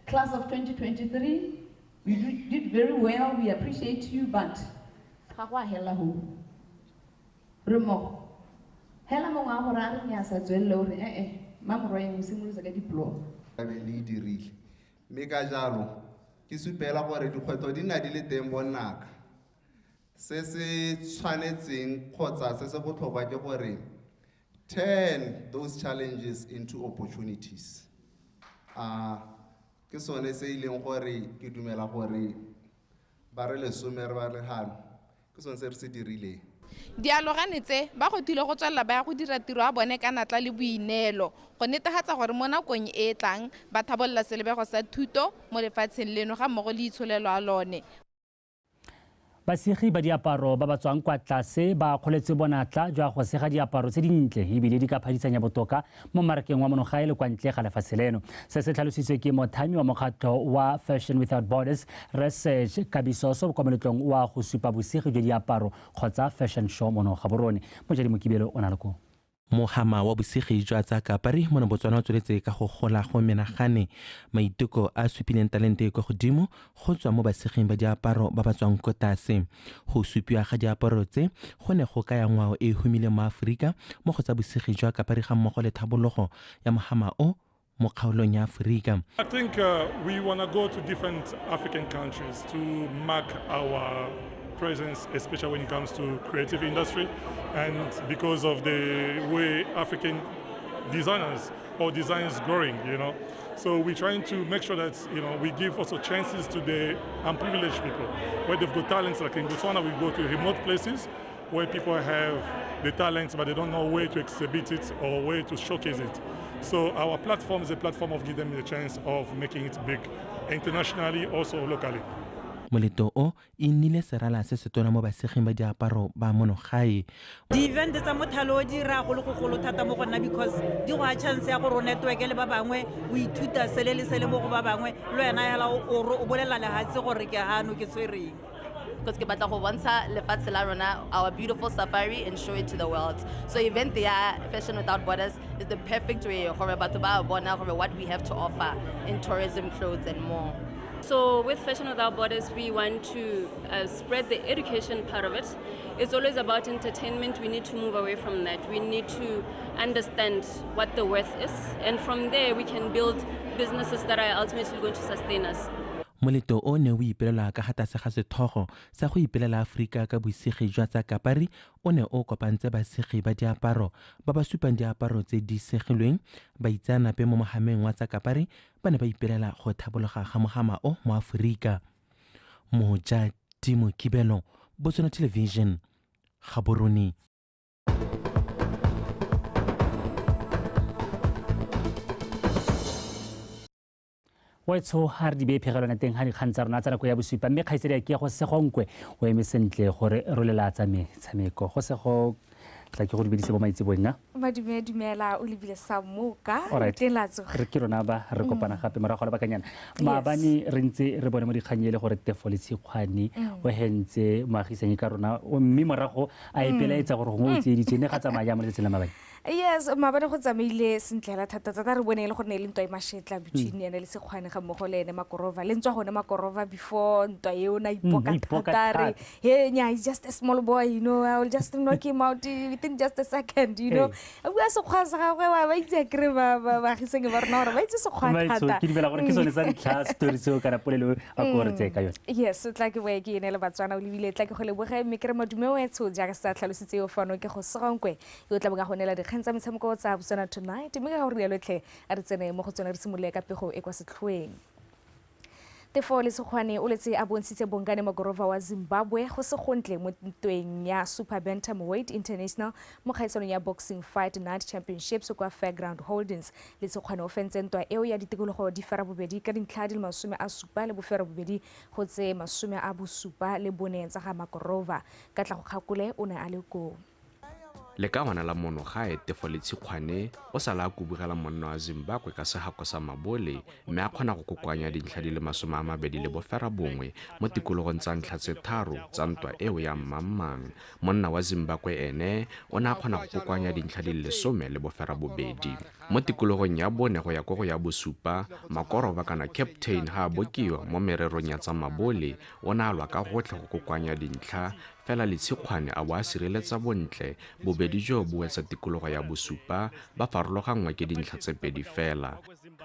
class of 2023. You did very well, we appreciate you, but Remo, hela mo nga go ra re nya sa tswelle o re mamoro eng o simolosa ka diploma ba be le dirile mme ka jalo ke supela gore dikgwetlho di na di le teng bonaka se se tshwanetseng kgotsa se se botlhokwa ke gore turn those challenges into opportunities ke sone se ileng gore ke dumela gore ba re lesome re ba re gano ke sone se re se dirileng dialogane tse ba go tile go tswalla ba go dira tiro a bone ka natla le boineelo go netefatsa gore mo nakong e tlang ba thabolla selebego sa thuto mo lefatsheng leno ga mmogo le itsholelo a lone basegi ba diaparo ba ba tswang kwa tlase ba kgoletse bonatla jwa go sega diaparo tse dintle ebile di ka phadisanya botoka mo marakeng wa monogae le kwa ntle ga lefatshe leno se se tlhalositswe ke mothami wa mokgatlho wa Fashion Without Borders Research Kabisoso kwa moletlong wa go supa bosegi jwa diaparo kgotsa fashion show mono ga borone Mojadi Mokibelo o na le ko Mohama wa bosegi jwa tsa Kapari mo Botswana o tsweletse ka go gola go menagane maiteko a supileng talente go godimo go tswa mo baseging ba diaparo ba ba tswang ko tlase go supiwa ga diaparo tse go ne go ka ya ngwao e humile mo Afrika mo go tsa bosegi jwa Kapari ga mmogo le thabologo ya Mohama o mo kgaolong ya Afrika. I think we want to go to different African countries to mark our presence, especially when it comes to creative industry, and because of the way African designers or design is growing, So we're trying to make sure that, we give also chances to the unprivileged people, where they've got talents. Like in Botswana, we go to remote places where people have the talents, but they don't know where to exhibit it or where to showcase it. So our platform is a platform of giving them the chance of making it big internationally, also locally. Moleto o inile serala se se tona mo baseging ba diaparo ba monogae di-event tsa mothalo o dira go le go golo thata mo gona because di go a chance ya gore o network le ba bangwe o ithuta sele le sele mo go ba bangwe le wena yala o bolela lehatse gore ke hano ke tshwereng because ke batla go bontsha lefatshe la rona our beautiful safari and show it to the world. So event ya Fashion Without Borders is the perfect way gore batho ba bona gore what we have to offer in tourism, clothes and more. So with Fashion Without Borders, we want to spread the education part of it. It's always about entertainment. We need to move away from that. We need to understand what the worth is. And from there, we can build businesses that are ultimately going to sustain us. Moleto o ne o ipelela ka ga tlase ga sethogo sa go ipelela Afrika ka bosegi jwa tsa Kapari o ne o kopantse basegi ba diaparo ba ba supang diaparo tse di segilweng ba itsanape mo mohameng wa tsa Kapari ba ne ba ipelela go thabologa ga mogama o mo Afrika. Mojadi Mokibelo, Botswana Television, Gaborone. wa itso ha re di be phegelwana teng ha dikgang tsa rona tsa nako ya bosupa mme kgaitsedi ke go segonkwe o eme sentle gore re lelatsa metshameko go sego tla ke go dibedise bo maitseboenga dumela o lebile sa moka re ke rona ba re kopana gape morago le bakanyana maabane re ntse re bone mo dikganyele gore Tefo le Tshikgwane o hentse moagisane ka rona mme morago a ipelaetsa gore go tseditswe ne ga tsamaya mo letsela mabane. Yes, maabane go tsamaile sentlela thata tsa re bone le gore ne le ntwa e mashetla between ene le Sekgwane ga mmogo le ene Makorova le ntswa gone Makorova before ntwa eo na ipoka thata hey nya he's just a small boy, I will just knock him out within just a second, a bua Sekgwane sa gagwe wa ba itse kre ba giseng ba rona gore ba itse Sekgwane thata ke dibela gore ke sone sa ntlha story seo kana polelo a go re tseka yone. Yes, it's like we ke ene le Batswana o lebile tla ke go leboga mme kre madume o etso jaaka sa tlhalositse yo fano ke go segonkwe yo tla boga gonela dikgang tsa metshameko tsa Botswana tonight mme ga gore ya lotlhe a re tsene mo go tsena re simolole ka pego e kwa setlhoeng. Tefo le Sekgwane o letse a bontshitse Bongane Magorova wa Zimbabwe go se gontle mo ntweng ya Super Bantamweight International mo kgaisano ya Boxing Fight Night Championships kwa Fairground Holdings. Le Sekgwane o fentse ntwa eo ya ditikologo di fera bobedi ka dintlha di le 70 le bofera bobedi go tse 70 le bone tsa ga Magorova ka tla go kgakole o ne a le go le ka ngwana la mono gae Tefo Letshikgwane o sala a kubugela monna wa Zimbabwe ka segako sa mabole mme a kgona go kokoanya dintlha di le 21 mo tikologong tsa ntlha tse 3 tsa ntwa eo ya mmammang. Monna wa Zimbabwe ene o ne a kgona go kokoanya dintlha di le 12 mo tikologong ya bone go ya go ya BOSUPA. Makoroba kana captain ha bokiwa mo mererong ya tsa mabole o ne a lwa ka gotlhe go kokoanya dintlha fela Letshikgwane a bo a sireletsa bontle bobedi jo bo wetsa tikologo ya BOSUPA ba farologangwa ke dintlha tse pedi fela.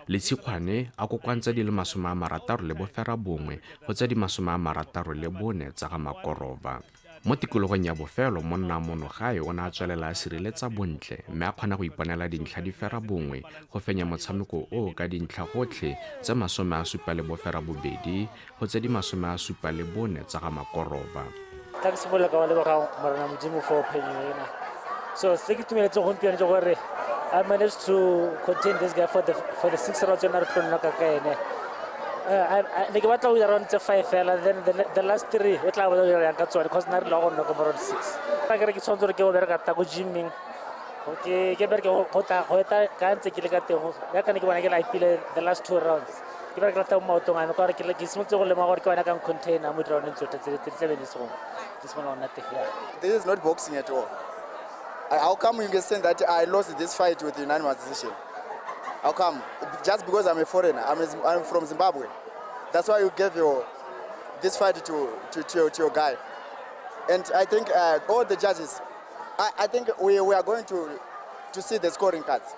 Letshikgwane a kokoantsa di le 61 go tsa di 64 tsa ga Makoroba. Mo tikologong ya bofelo monna mono gae o ne a tswelela a sireletsa bontle mme a kgona go iponela dintlha di fera bongwe go fenya motshameko o ka dintlha gotlhe tse 72 go tse di 74 tsa ga Makoroba. So I managed to contain this guy for the 6 rounds and I got around 5 and then the last 3 because not long around 6. I got to go gymming. Okay, get back can't take it. I can the last 2 rounds. This is not boxing at all. How come you can say that I lost this fight with unanimous decision? How come? Just because I'm a foreigner, I'm from Zimbabwe. That's why you gave this fight to your guy. And I think all the judges, I think we are going to see the scoring cards.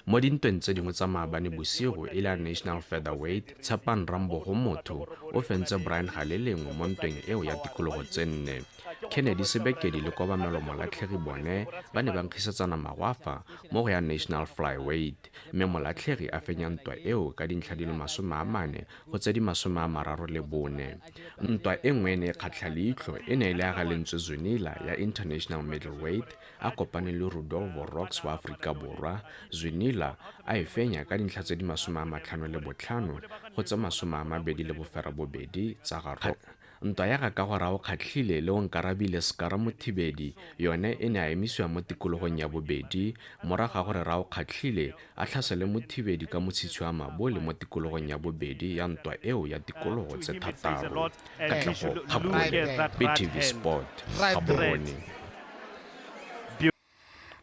Mo dintweng tse dingwe tsa maabane bosigo e le national featherweight Tshepan Rambo go motho o fentse Brian Galelengwe mo ntweng eo ya tikologo tse 4. Kennedy Sebekedi le Kobamelo Molatlhegi bone ba ne ba nkgisetsana magwafa mo go ya national flyweight mme Molatlhegi a fenya ntwa eo ka dintlha di le 40 go tse di 34. Ntwa e nngwe ne kgatlha leitlho e ne ile ya galentswe Zwinila ya international middleweight a kopane le Rudolfo Rocks wa Afrika Borwa. Zwinila a e fenya ka dintlha tse di 55 go tse 22 tsa garo. Ntwa ya ka go rao kgatlhile le Onkarabile Skara Mothibedi yone e ne a emisiwa mo tikologong ya bobedi moraga gore rao kgatlhile a tlhasele Mothibedi ka motshitshi wa mabole mo tikologong ya bobedi ya ntwa eo ya tikologo tse 3. Katlego Kgakole, BTV Sport, Gaborone.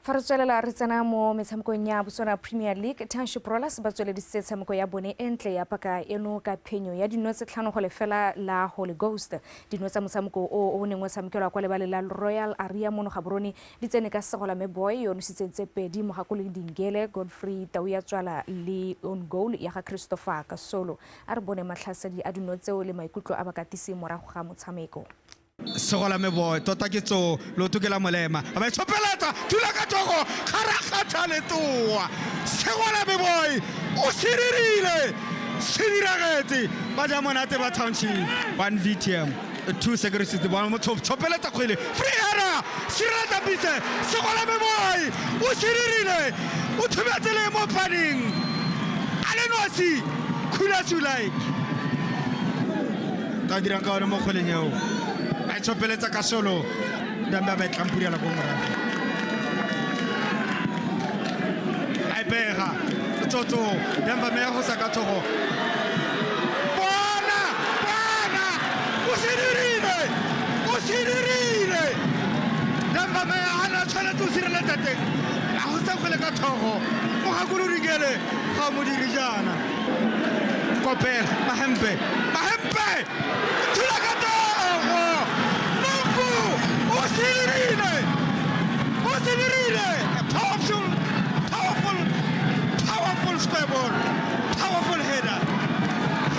Fa re tswelela re tsena mo metshamekong ya Botswana Premier League, Township Rollers ba tsweleditse tshameko ya bone entle ya paka eno ka phenyo ya dino tse 5 go lefela la Holy Ghost. Dino tsa motshameko o neng o tshamekelwa kwa lebale la Royal Area mono Gaborone di tsene ka Segola Meboy yo nositse tse pedi mo gakole Dingele Godfrey Tauya Tswala le on goal ya ga Christopher Kasolo. A re bone matlhasedi a dino tseo le maikutlo a bakatisi morago ga motshameko. Segola Meboy tota ke tso lo tukela molema ba tshopelata thula ka togo kharakhatha le toa. Segola Meboy o siririle siriragetse ba ja monate ba Township 1 VTM 2 securities ba mo tshopelata khwele free era sirata bise. Segola Meboy o siririle o thubetse le mo paning ale nosi khula sulike ta dirang ka mo khweleng eo. I chopeleta Kasolo, Damba Betlampuria la Gomora. I bear Toto, Damba Mehosa Gatoro. Bona! Usiririne! Damba Meana Chalatu Sirletate. Ahosa Gatoro, Mohaguru Rigele, Hamudi Rijana. Copel, Mahempe, Tulagato! Powerful square ball, powerful header.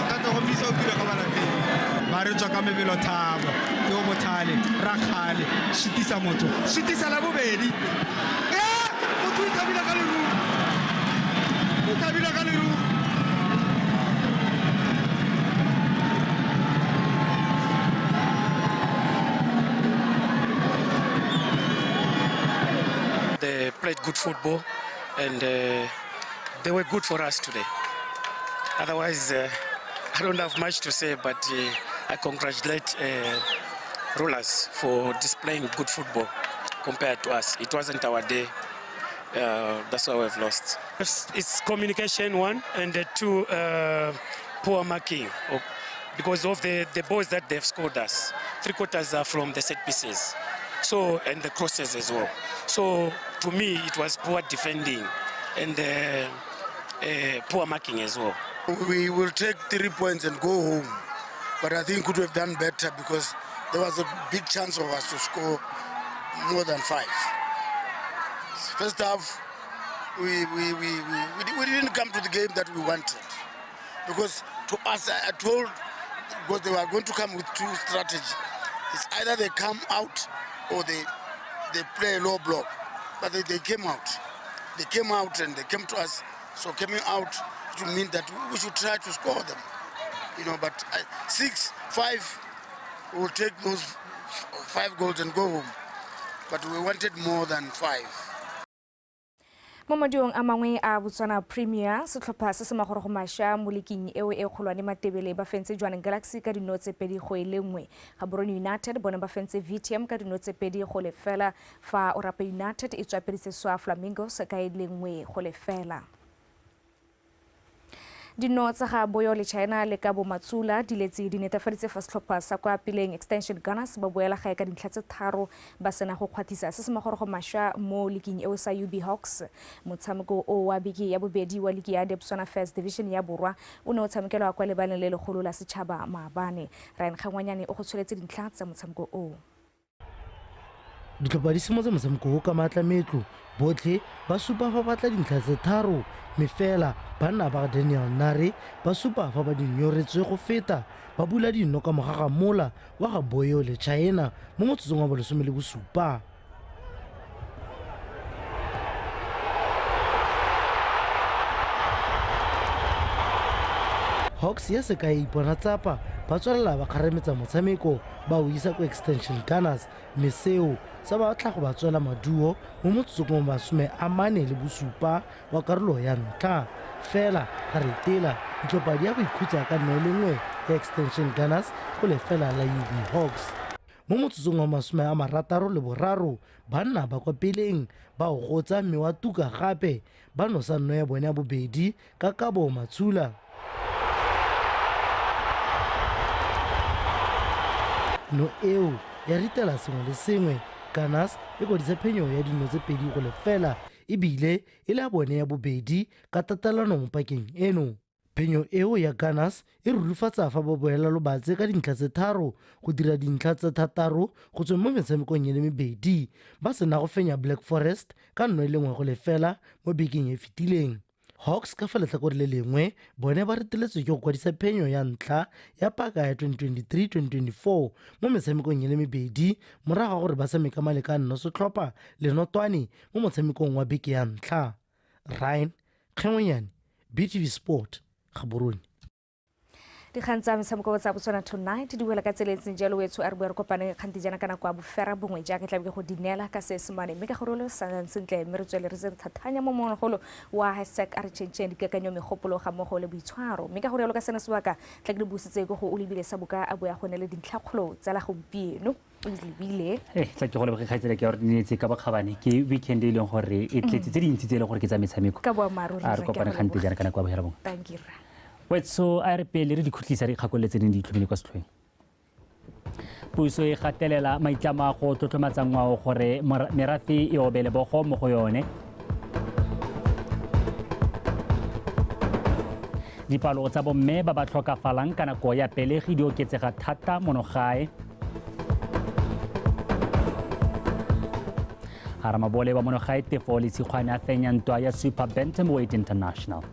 Kato go bisa o pile go bala teng. Ba re tswa ka mebelo thabo, yo bothale, rakgale, shitisa motho, shitisa la bobedi. Motho o kabila ka leru. They played good football and they were good for us today. Otherwise, I don't have much to say, but I congratulate Rollers for displaying good football. compared to us. It wasn't our day. That's why we've lost. It's communication, one, and two, poor marking. Because of the balls that they've scored us. 3/4 are from the set pieces. So, and the crosses as well. So, to me, it was poor defending and poor marking as well. We will take 3 points and go home. But I think could have done better because there was a big chance of us to score more than 5. First half, we didn't come to the game that we wanted. Because to us, I told, because they were going to come with 2 strategies. It's either they come out or they play a low block. But they came out. They came out and they came to us. So coming out to mean that we should try to score them. You know, but 6-5, we'll take those 5 goals and go home. But we wanted more than 5. Mo madiong a mangwe a Botswana Premier setlhopha se se magoro go masha mo leking eo e kgolwane Matebele ba fentse Jwaneng Galaxy ka dinotse 2-1 Gaborone United bona ba fentse VTM ka dinotse 2-0 fa Orapa United e tswapeditse Swa Flamingos ka 1-0 Dino tsa ga Boyo le China le ka bo Matsula di letse di netefaditse fa setlhopha sa kwa Peleng Extension Gunners ba boela gae ka dintlha tse 3 ba sena go kgwathisa se se magoro go masha mo leking eo sa UB Hawks motshameko o wa biki ya bobedi wa ligi ya Botswana First Division ya Borwa o ne o tshamekelwa kwa lebaleng le legolo la setšhaba Maabane Ryan Khangwanyane o go tsholetse dintlha tsa motshameko o Ditlhopha di simotse motshameko o ka matlametlo botlhe ba supa fa batla dintlha tse 3 mefela banna ba Daniel Nare ba supa fa ba dinyoretswe go feta ba bula dino ka mogagamola wa ga Boyo le China mo motsotsong wa bolesome le bosupa Hawks ya se ka ipona tsapa ba tswela ba kgaremetsa motshameko ba o isa ko Extension Gunners meseo sa ba tla go ba tswela maduo mo motsotsong wa 40 le bosupa wa karolo ya ntlha fela ga re tela ditlhopha di ya go ikhutsa ka 1-1 ya Extension Gunners go lefela la UB Hawks mo motsotsong wa 63 banna ba kwa Peleng ba o gotsa mme wa tuka gape ba no sa nno ya bone ya bobedi ka Kabo Matsula no eo ya ritela sengwe le sengwe Gunners e godisa phenyo ya dino tse 2-0 ebile e le a bone ya bobedi ka tatalano mo pakeng eno phenyo eo ya Gunners e rurifatsa fa ba boela lobatse ka dintlha tse 3 go dira dintlha tse 3 go tswa mo metshamekong ya le mebedi ba sena go fenya Black Forest ka 1-0 mo bekeng e fetileng Hawks ka fa letlhakore le lengwe bone ba reteletswe ke go kwadisa phenyo ya ntlha ya paka ya 2023-2024 mo metshamekong ya le mebedi morago gore ba tshameka malekano setlhopha lenotwane mo motshamekong wa beke ya ntlha Ryan Khengwenyane BTV Sport Gaborone Dikgang tsa metshameko tsa Botswana Tonight di buela ka tseletseng jalo wetso a re bua re kopane kgante jana kana kwa bofera bongwe jaaka tlabe go dinela ka Seesimane mme ka go rolo sa sentle mme re tswele re se thathanya mo monogolo wa #RChenchen dikakanyo megopolo ga mogo le boitshwaro mme ka go relo ka sena sebaka tla ke di busitse go o lebile sa buka a boya go ne le dintlhakgolo tsa la gompieno lebile tla ke go le bogekgaitsela ke gore dinetse ka bokgabane ke weekend e leng gore e tletse tse dintsi tse le gore ke tsa metshameko ka boammaaruri a re kopane kgante jana kana kwa bofera bongwe tankira Wetso a re pele re dikhutlisa re kgakoletse di itlhomile kwa setlhoeng puso e gatelela maitlamo a go tlotlomatsa ngwao gore merafe e obele bogo mo go yone dipalo tsa bomme ba ba tlhokafalang ka nako ya pelegi di oketsega thata monogae Haramabole wa monogae tefo le tshikgwane a fenya ntwa ya Super Bantamweight International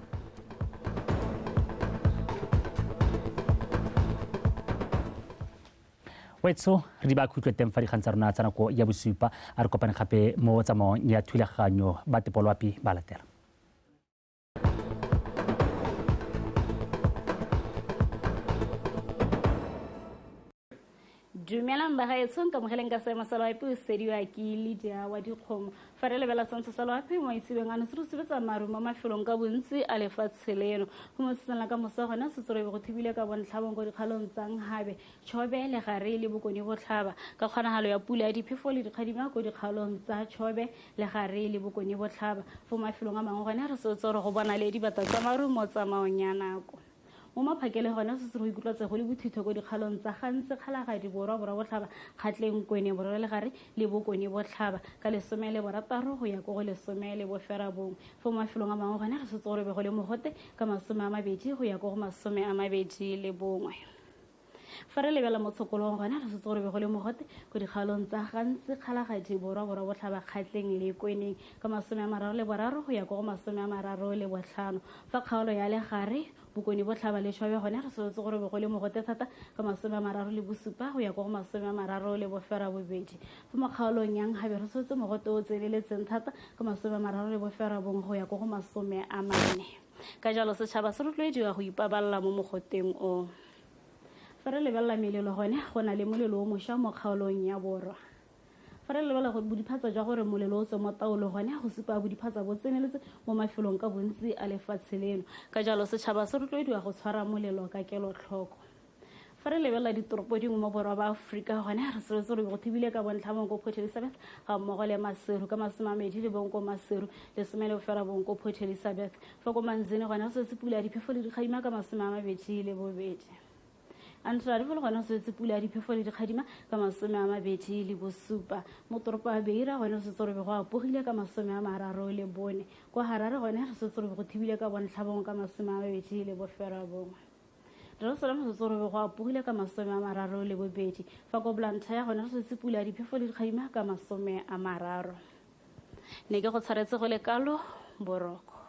Wetso re di ba khutlo teng fa dikgang tsa rona tsa nako ya bosupa a re kopane gape mo tsamaong ya thulaganyo ba tepolwapi ba latela Dumelang bagaetsho ka mogeleng ka seemo sa loapi o sediwa ke Lydia wa Dikgang fa re lebela tshwantsho sa loapi mo maitsebeng ano se re sebetsa maru mo mafelong ka bontsi a lefatshe leno go mo setsana ka mosa gona se tsore go thibile ka bontlhabong go dikgalong tsa Nghabe Chobe le Gare le Bokone Botlhaba ka kgonagalo ya pula ya diphefo le dikgadima go dikgalong tsa Chobe le Gare le Bokone Botlhaba fo mafelong a mangwe gone re se tsore go bona le dibata tsa maru mo tsamaong ya nako mo maphakele gona se se go ikutlwa go le bothitho go dikgalong tsa gantse kgalagadi borwa botlhaba kgatleng Kwene borwa le Gare le Bokone Botlhaba ka 16 go ya go 10 fo mafelong a mangwe gona re se tsore be go le mogote ka 20 go ya go 21 fa re lebela mo tshokolong gona re se tsore be go le mogote go dikgalong tsa gantse kgalagadi borwa botlhaba kgatleng le Kweneng ka 33 go ya go 35 fa kgaolo ya le Gare Bokone Botlhaba le Chobe gone re se gore be go le mogote thata ka 37 go ya go 32 fa mo kgaolong ya Nghabe re setse mogote o tseneletseng thata ka 31 go ya go 40 ka jalo setšhaba se rotloediwa go ipaballa mo mogoteng o fa re lebella melelo gone go na le molelo o mošwa mo kgaolong ya borwa fa re lebella go bodiphatsa jwa gore molelo o tswe mo taolo gone go supa bodiphatsa bo tseneletse mo mafelong ka bontsi a lefatshe leno ka jalo setšhaba se rotloediwa go tshwara molelo ka kelotlhoko fa re lebella ditoropo dingwe mo borwa ba Aforika gone re se re go thibile ka bontlhabong ko Port Elizabeth ga mmogo le Maseru ka 27 ko Maseru le 10 ko Port Elizabeth fa ko Manzini gone se pula ya diphefo le dikgadima ka 22 Antlare folo gona se tse pula ya diphefo le dikgadima ka 27 mo toropo ya Beira gone se tsore go apogile ka 34 kwa Harare gone se tsore go thibile ka bontlhabong ka 24 Jerusalem se tsore go apogile ka 32 fa ko Blantyre gone se tse pula ya diphefo le dikgadima ka 30 ne ke go tshwaretse go le kalo boroko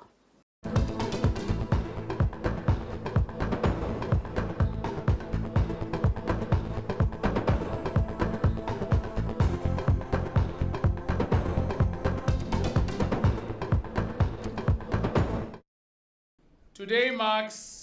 Today marks